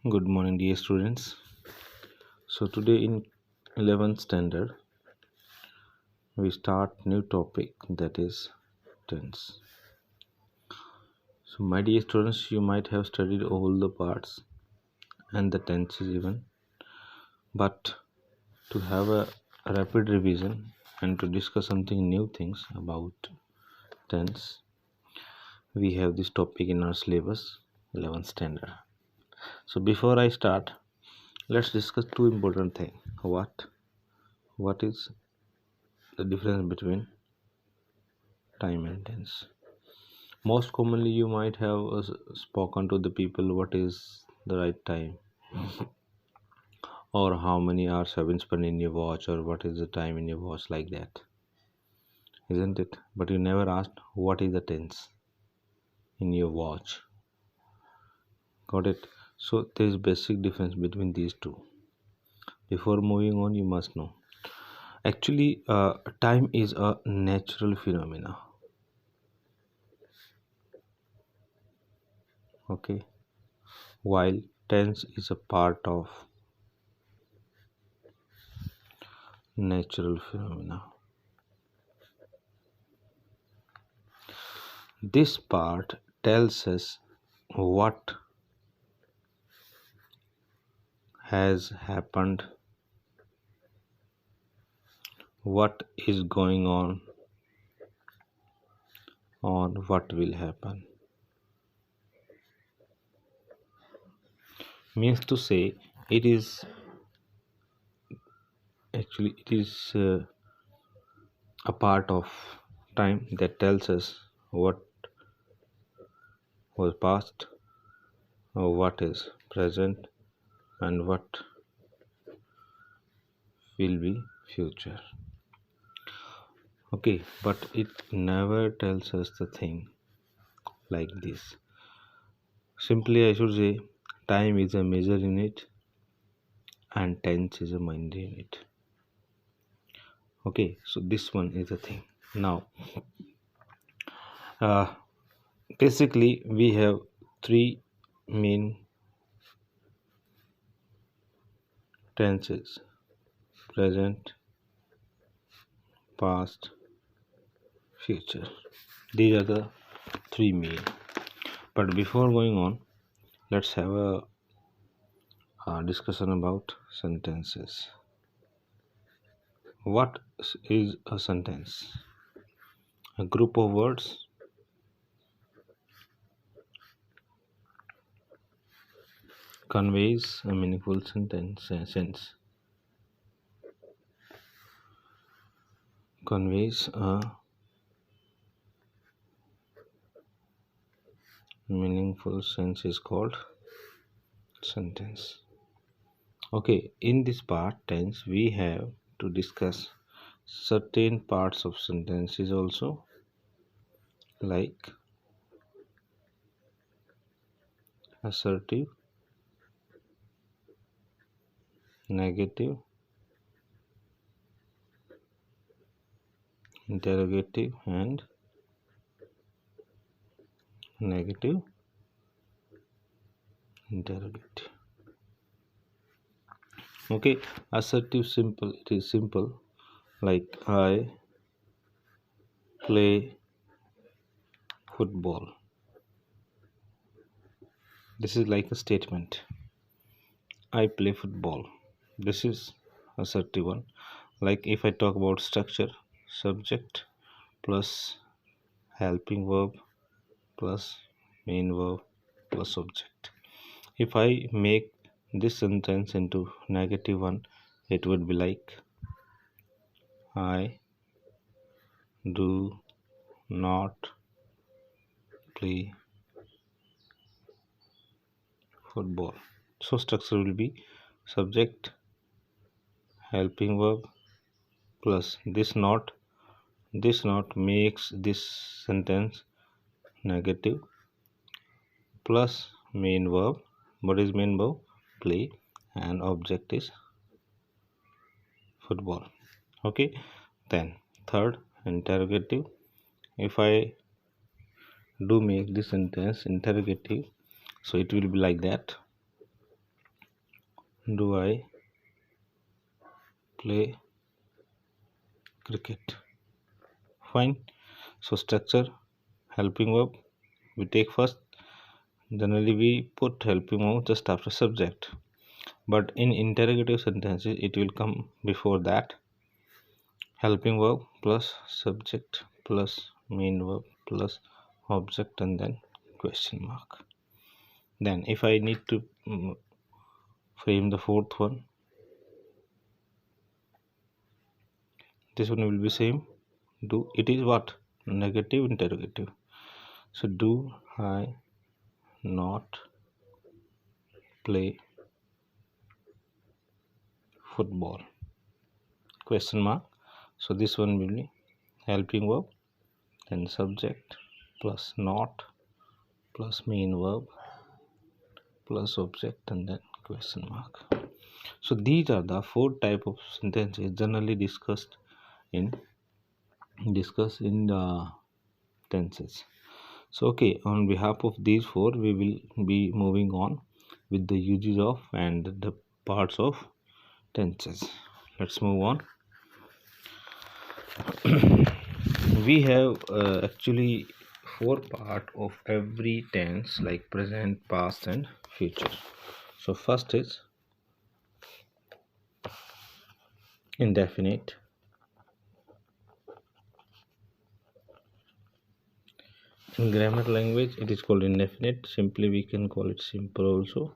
Good morning, dear students. So today in 11th standard, we start new topic that is tense. So my dear students, you might have studied all the parts and the tenses even, but to have a rapid revision and to discuss something new things about tense, we have this topic in our syllabus, 11th standard. So before I start, let's discuss two important things. What is the difference between time and tense? Most commonly, you might have spoken to the people what is the right time, or how many hours have been spent in your watch, or what is the time in your watch, like that, isn't it? But you never asked what is the tense in your watch. Got it? So there is basic difference between these two. Before moving on, you must know. Actually, time is a natural phenomena. Okay, while tense is a part of natural phenomena. This part tells us what has happened, what is going on what will happen. Means to say, it is a part of time that tells us what was past, or what is present, and what will be future. Okay, but it never tells us the thing like this. Simply, I should say, time is a measure unit and tense is a mind unit. Okay, so this one is the thing. Now, uh, basically, we have three main tenses: present, past, future. These are the three main. But before going on, let's have a discussion about sentences. What is a sentence? A group of words conveys a meaningful sense, conveys a meaningful sense is called sentence. Okay, in this part tense we have to discuss certain parts of sentences also, like assertive, negative, interrogative, and negative, interrogative. Okay, assertive, simple, it is simple, like I play football. This is like a statement. I play football. This is assertive one. Like if I talk about structure, subject plus helping verb plus main verb plus object. If I make this sentence into negative one, it would be like I do not play football. So structure will be subject, helping verb plus this not makes this sentence negative plus main verb. What is main verb? Play, and object is football. Okay, then third, interrogative. If I do make this sentence interrogative, so it will be like that: do I play cricket? Fine. So structure, helping verb we take first. Generally we put helping verb just after subject, but in interrogative sentences it will come before that. Helping verb plus subject plus main verb plus object and then question mark. Then if I need to frame the fourth one, this one will be same. Do it is what? Negative interrogative. So do I not play football? Question mark. So this one will be helping verb, then subject plus not plus main verb plus object and then question mark. So these are the four type of sentences generally in discussed in the tenses. So okay, on behalf of these four we will be moving on with the uses of and the parts of tenses. Let's move on. We have actually four part of every tense, like present, past and future. So first is indefinite. In grammar language it is called indefinite. Simply we can call it simple also.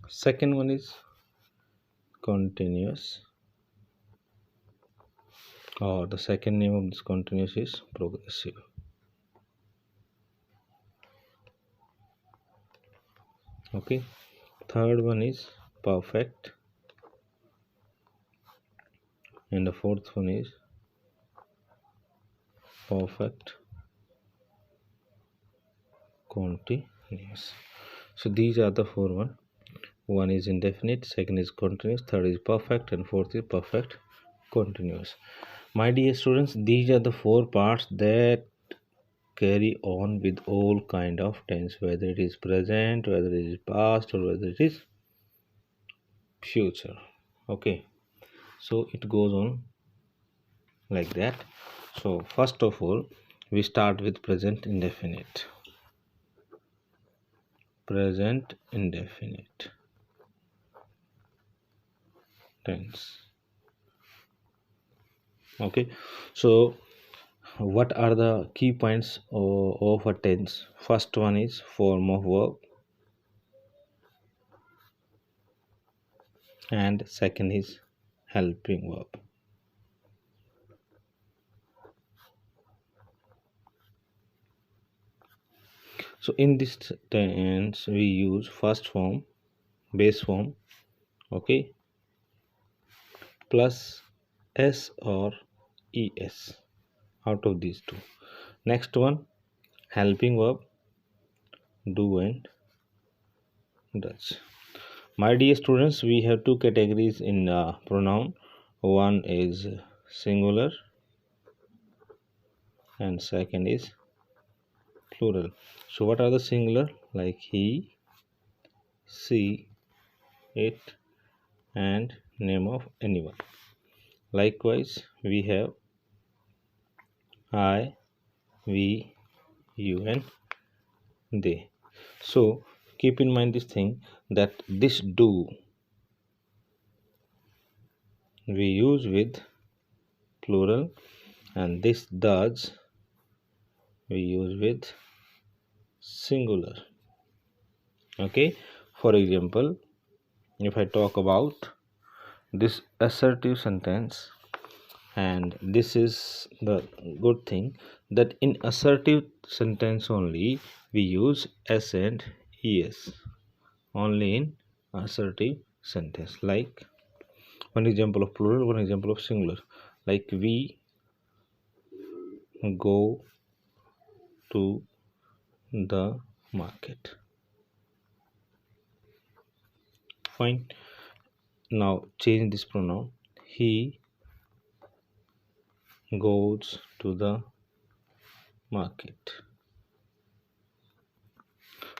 Second one is continuous, or the second name of this continuous is progressive. Okay. Third one is perfect, and the fourth one is perfect continuous. So these are the four one. One is indefinite, second is continuous, third is perfect, and fourth is perfect continuous. My dear students, these are the four parts that carry on with all kind of tense, whether it is present, whether it is past, or whether it is future. Okay, so it goes on like that. So first of all we start with present indefinite. Present indefinite tense. Okay, so what are the key points of a tense? First one is form of verb, and second is helping verb. So in this tense we use first form, base form, okay, plus s or es out of these two. Next one, helping verb, do and does. My dear students, we have two categories in pronoun. One is singular and second is plural. So what are the singular? Like he, she, it, and name of anyone. Likewise we have I, we, you, and they. So keep in mind this thing, that this do we use with plural, and this does we use with singular. Okay, for example, if I talk about this assertive sentence, and this is the good thing, that in assertive sentence only we use s and es, only in assertive sentence. Like one example of plural, one example of singular, like we go to the market. Fine. Now change this pronoun, he goes to the market.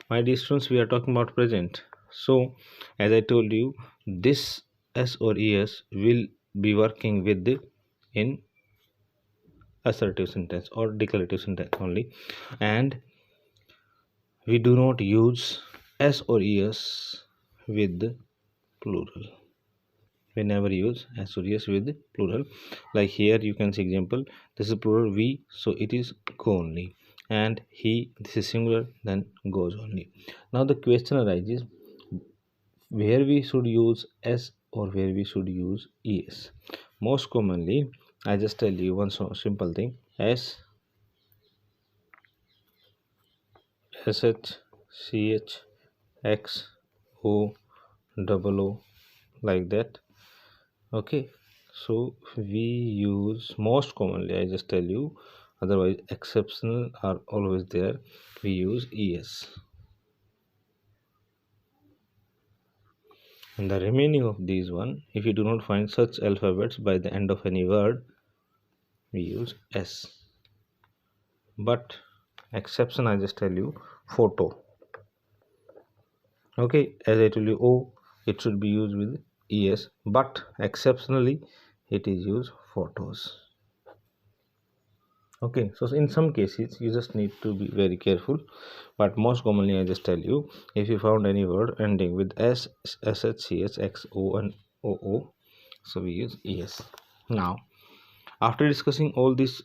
My dear students, we are talking about present, So as I told you, this s or es will be working with the in assertive sentence or declarative sentence only, and we do not use s or es with the plural. We never use s or es with the plural. Like here you can see example, this is plural we, so it is go only, and he, this is singular, then goes only. Now the question arises, where we should use s or where we should use es. Most commonly, I just tell you one so simple thing, s, sh, ch, x, o, double o, like that. Okay, so we use most commonly, I just tell you, otherwise exceptional are always there, we use es. And the remaining of these one, if you do not find such alphabets by the end of any word, we use s. But exception, I just tell you, photo. Okay, as I told you, o, it should be used with es, but exceptionally it is used photos. Okay, so in some cases you just need to be very careful, but most commonly I just tell you, if you found any word ending with s, sh, ch, x, o, and oo, so we use es. Now after discussing all these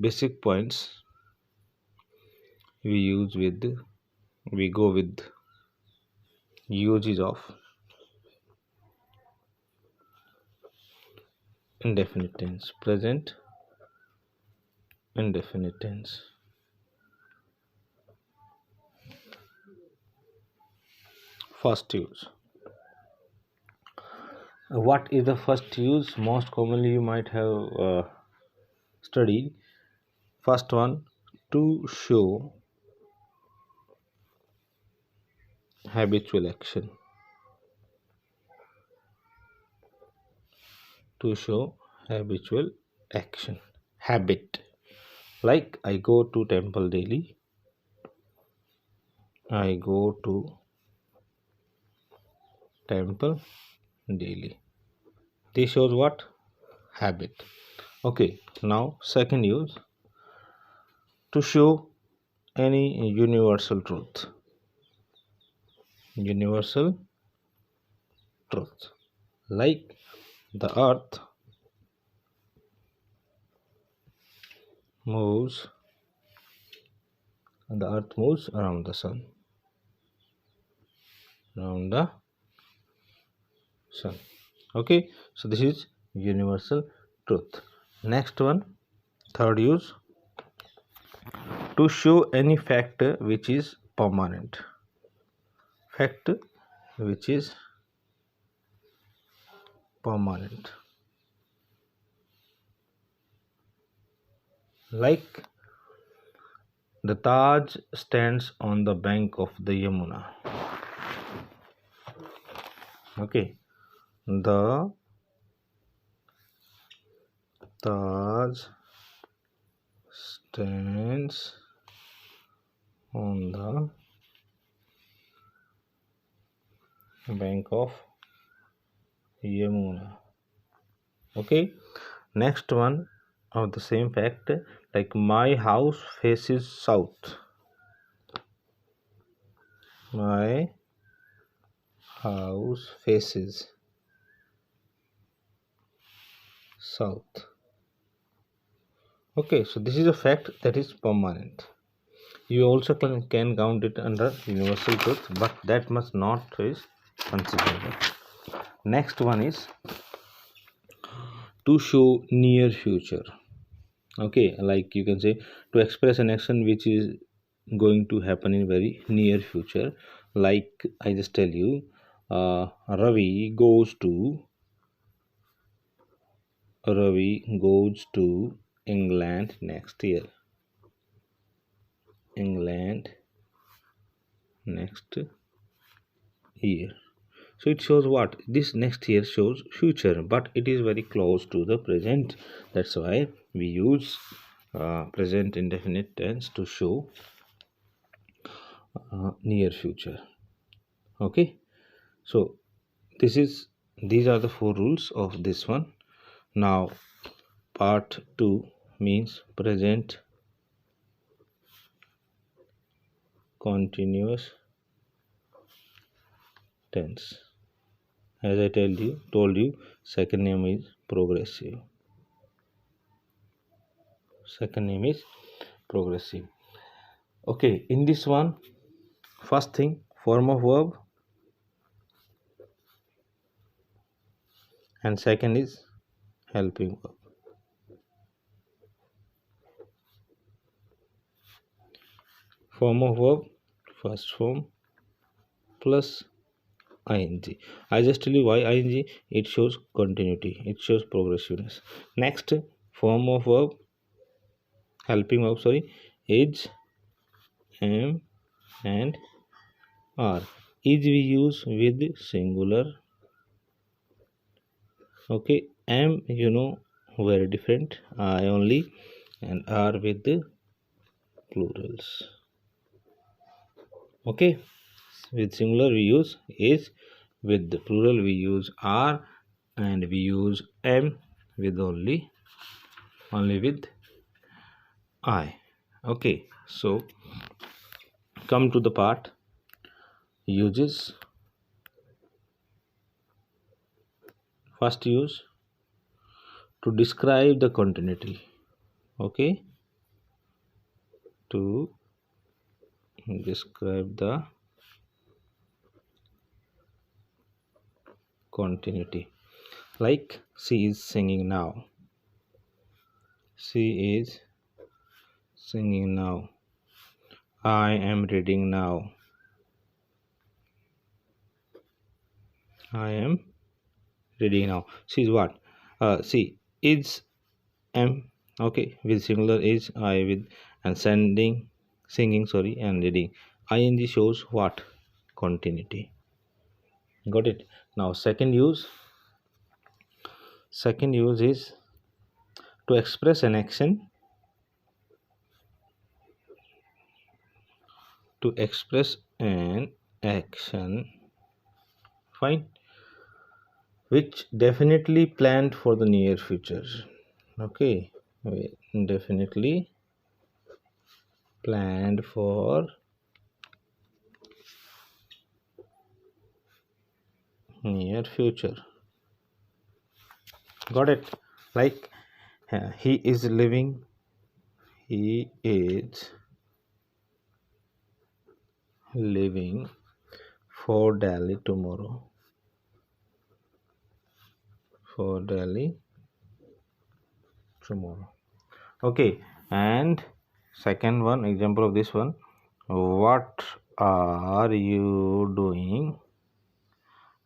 basic points, we go with uses of indefinite tense, present indefinite tense. First use. What is the first use? Most commonly you might have studied. First one, to show habitual action. To show habitual action. Habit. Like I go to temple daily. I go to temple daily. This shows what? Habit. Okay, now second use, to show any universal truth. Universal truth. Like the earth moves around the sun. Around the sun. Okay, so this is universal truth. Next one, third use, to show any fact which is permanent. Fact which is permanent. Like the Taj stands on the bank of the Yamuna. Okay, the Taj stands on the bank of Yamuna. Okay, next one of the same fact, like my house faces south. My house faces south. Okay, so this is a fact that is permanent. You also can count it under universal truth, but that must not is considered. Next one is to show near future. Okay, like you can say, to express an action which is going to happen in very near future. Like I just tell you, Ravi goes to England next year. England next year. So it shows what? This next year shows future, but it is very close to the present. That's why we use present indefinite tense to show near future. Okay. So these are the 4 rules of this one. Now part 2 means present continuous tense. As I told you, second name is progressive. Second name is progressive. Okay, in this one, first thing, form of verb, and second is helping verb. Form of verb, first form plus ing. I just tell you why ing. It shows continuity, it shows progressiveness. Next, form of verb, helping verb, is, am, and are. Is we use with singular. Okay, am, very different. I only, and are with the plurals. Okay, with singular we use is, with the plural we use are, and we use am with only with I. Okay, so come to the part uses. First use to describe the continuity. Okay, to describe the continuity. Like she is singing now. She is singing now. I am reading now. I am reading now. She is what? She is am. Okay, with singular is I with, and singing, and reading. Ing shows what? Continuity. Got it? Now second use. Second use is to express an action. To express an action. Fine. Which definitely planned for the near future. Okay, definitely planned for near future. Got it? Like he is living for Delhi tomorrow. For Delhi tomorrow. Okay, and second one, example of this one. What are you doing?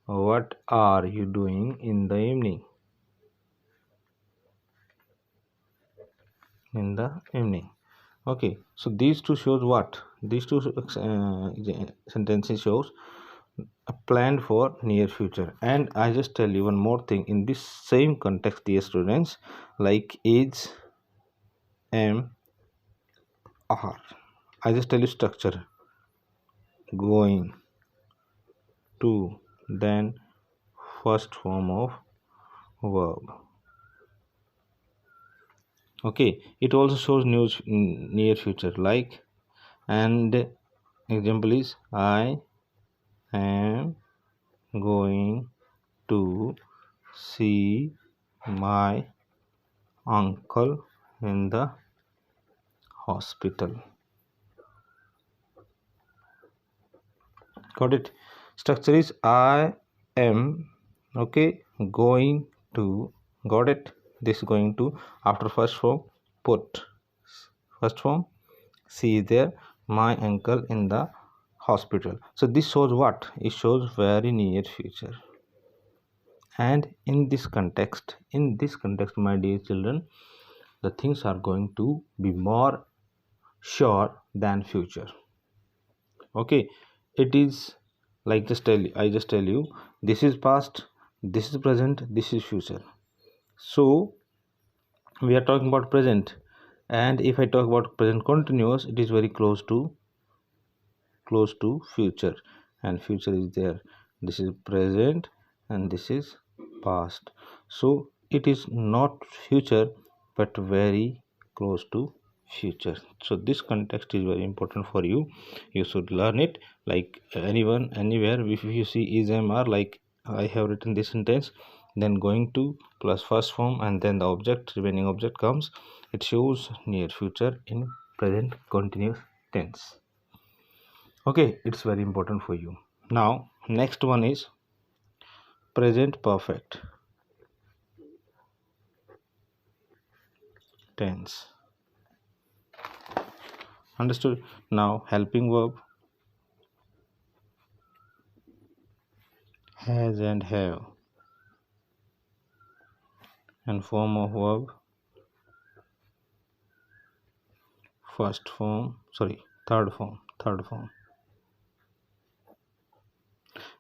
What are you doing in the evening? In the evening. Okay, so these two shows what? These two sentences shows a plan for near future. And I just tell you one more thing in this same context, dear students, like is, am, are. I just tell you structure. Going to, then first form of verb. Okay, it also shows near future, like, and example is I am going to see my uncle in the hospital. Got it? Structure is I am, okay, going to. Got it? This going to, after first form put first form, see there, my uncle in the hospital. So this shows what? It shows very near future. And in this context, my dear children, the things are going to be more sure than future. Okay, it is like I just tell you, this is past, this is present, this is future. So we are talking about present, and if I talk about present continuous, it is very close to future, and future is there. this is present, and this is past. So it is not future but very close to future. So this context is very important for you. You should learn it. Like anyone, anywhere, if you see is, am, are, like I have written this sentence, then going to plus first form and then the object, remaining object comes, it shows near future in present continuous tense. Okay, it's very important for you. Now next one is present perfect tense. Understood? Now helping verb has and have, and form of verb first form, third form.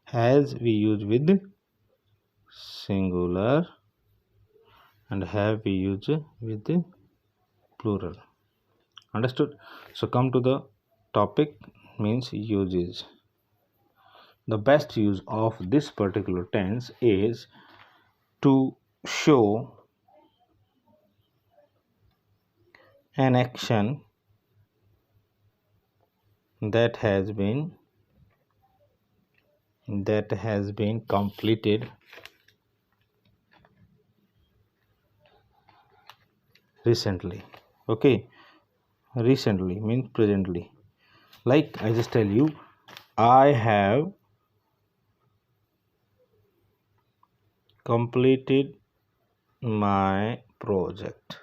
Has we use with singular and have we use with plural. Understood? So come to the topic, means uses. The best use of this particular tense is to show an action that has been completed recently. Okay, recently means presently. Like I just tell you, I have completed my project.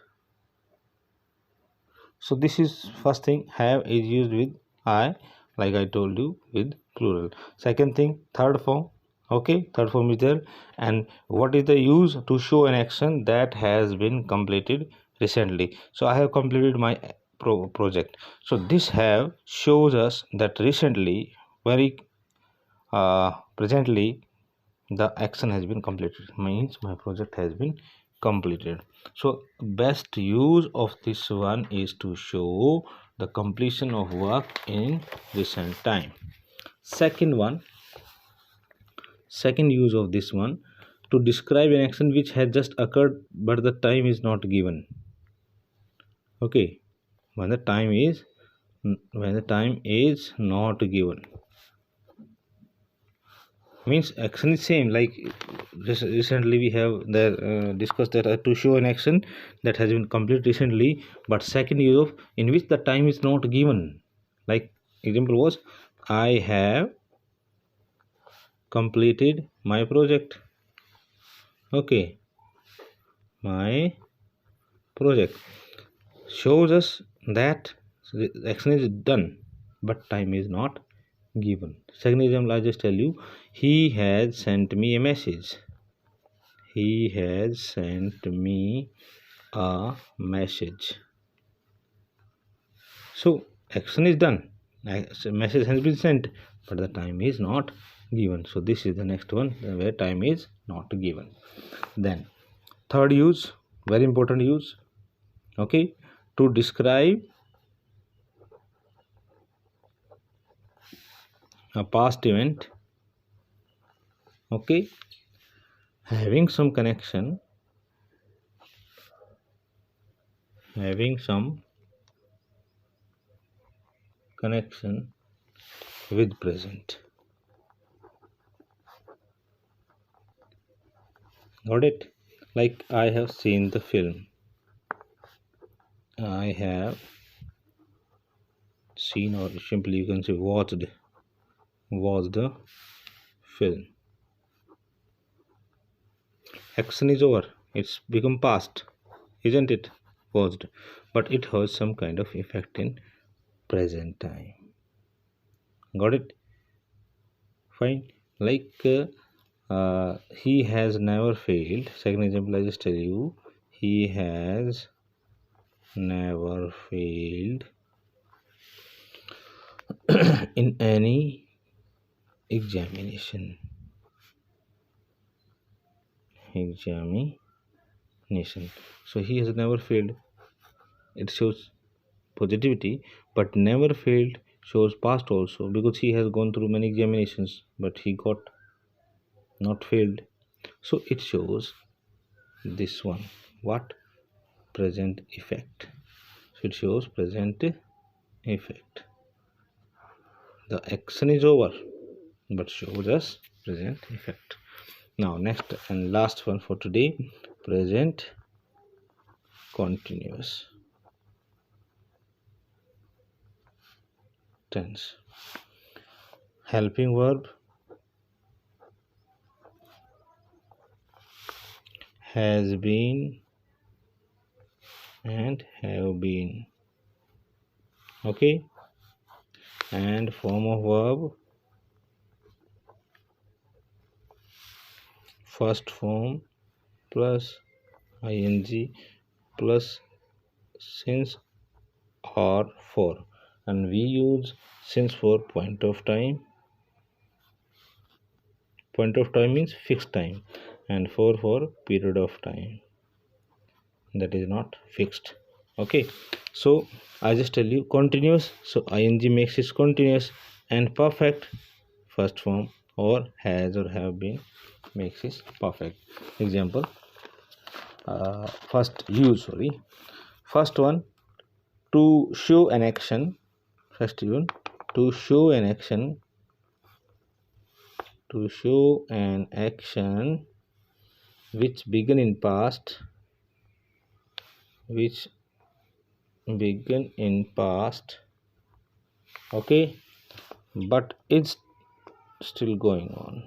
So this is first thing, have is used with I, like I told you, with plural. Second thing, third form. Okay, third form is there. And what is the use? To show an action that has been completed recently. So I have completed my project. So this have shows us that recently, very presently, the action has been completed, means my project has been completed. So best use of this one is to show the completion of work in recent time. Second use of this one, to describe an action which has just occurred but the time is not given. Okay, when the time is not given, means action is same. Like recently we have discussed that to show an action that has been completed recently, but second use of in which the time is not given. Like example was, I have completed my project. Okay, my project shows us that the action is done but time is not given. Second example, I just tell you, he has sent me a message. He has sent me a message. So action is done, message has been sent, but the time is not given. So this is the next one where time is not given. Then third use, very important use. Okay, to describe a past event, okay, having some connection with present. Got it? Like I have seen the film. I have seen, or simply you can say watched the film. Action is over, it's become past, isn't it? Watched, but it has some kind of effect in present time. Got it? Fine. Like he has never failed. Second example, I just tell you, he has never failed in any examination. So he has never failed, it shows positivity, but never failed shows past also, because he has gone through many examinations but he got not filled. So it shows this one, what? Present effect. So it shows present effect. The action is over but shows us present effect. Now next and last one for today, present continuous tense. Helping verb has been and have been. Okay, and form of verb, first form plus ing plus since or for, and we use since for point of time. Point of time means fixed time, and for period of time that is not fixed. Okay, so I just tell you continuous, so ing makes it continuous, and perfect, first form, or has or have been makes it perfect. Example, first one, to show an action. First one, to show an action, which began in past, okay, but it's still going on.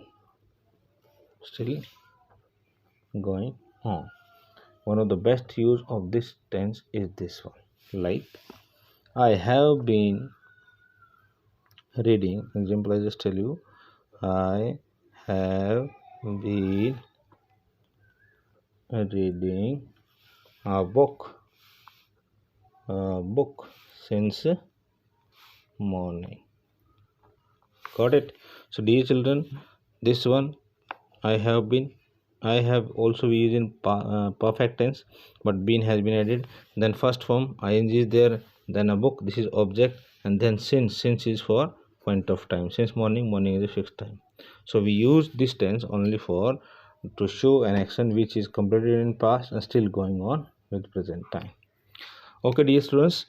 One of the best use of this tense is this one, like I have been reading. Example, I just tell you, I have been reading a book since morning. Got it? So dear children, this one I have also used in perfect tense, but been has been added. Then first form ing is there, then a book, this is object, and then since is for point of time. Since morning is a fixed time. So we use this tense only for to show an action which is completed in past and still going on with present time. Okay dear students,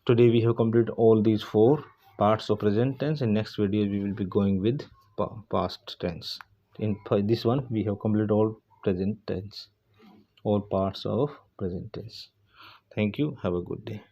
today we have completed all these 4 parts of present tense. In next video we will be going with past tense. In this one we have completed all present tense, all parts of present tense. Thank you. Have a good day.